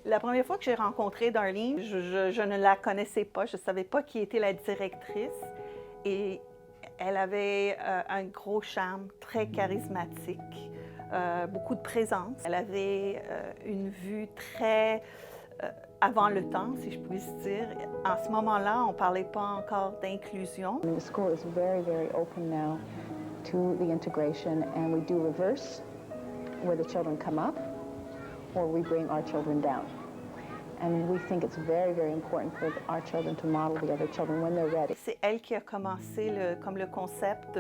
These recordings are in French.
La première fois que j'ai rencontré Darlene, je ne la connaissais pas, je ne savais pas qui était la directrice et elle avait un gros charme, très charismatique, beaucoup de présence. Elle avait une vue très avant le temps, si je puis dire. En ce moment-là, on ne parlait pas encore d'inclusion. The school is very, very open now to the integration, and we do reverse, where the children come up, or we bring our children down. And we think it's very, very important for our children to model the other children when they're ready. C'est elle qui a commencé comme le concept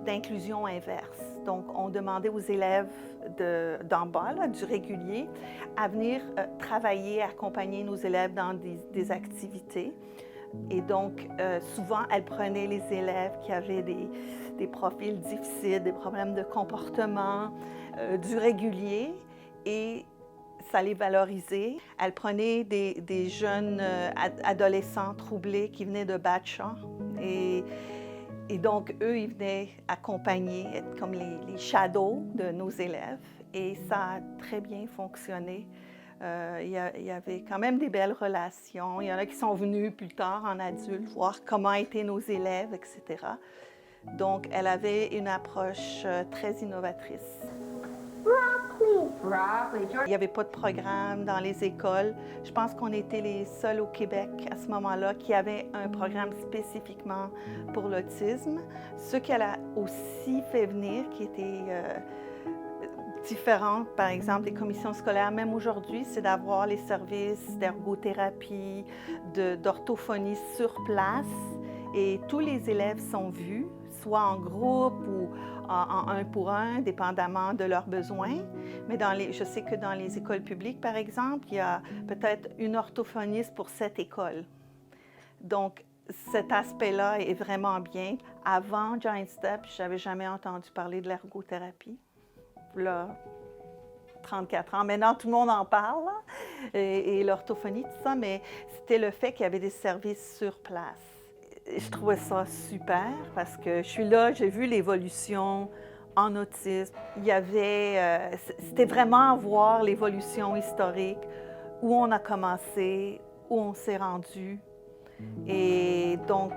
d'inclusion inverse. Donc, on demandait aux élèves d'en bas, là, du régulier, à venir travailler, accompagner nos élèves dans des activités. Et donc, souvent, elle prenait les élèves qui avaient des profils difficiles, des problèmes de comportement, du régulier, et ça les valorisait. Elle prenait des jeunes adolescents troublés qui venaient de bas de champ. Et donc, eux, ils venaient accompagner, être comme les shadows de nos élèves. Et ça a très bien fonctionné. Il y avait quand même des belles relations. Il y en a qui sont venus plus tard en adulte voir comment étaient nos élèves, etc. Donc, elle avait une approche très innovatrice. Il n'y avait pas de programme dans les écoles. Je pense qu'on était les seuls au Québec à ce moment-là qui avaient un programme spécifiquement pour l'autisme. Ce qu'elle a aussi fait venir, qui était différent, par exemple, des commissions scolaires, même aujourd'hui, c'est d'avoir les services d'ergothérapie, d'orthophonie sur place. Et tous les élèves sont vus, soit en groupe ou en un pour un, dépendamment de leurs besoins. Mais je sais que dans les écoles publiques, par exemple, il y a peut-être une orthophoniste pour 7 écoles. Donc, cet aspect-là est vraiment bien. Avant Giant Step, je n'avais jamais entendu parler de l'ergothérapie. Là, 34 ans. Maintenant, tout le monde en parle, hein? Et l'orthophonie, tout ça, mais c'était le fait qu'il y avait des services sur place. Je trouvais ça super parce que je suis là, j'ai vu l'évolution en autisme. C'était vraiment voir l'évolution historique, où on a commencé, où on s'est rendu. Et donc,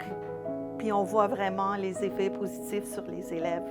puis on voit vraiment les effets positifs sur les élèves.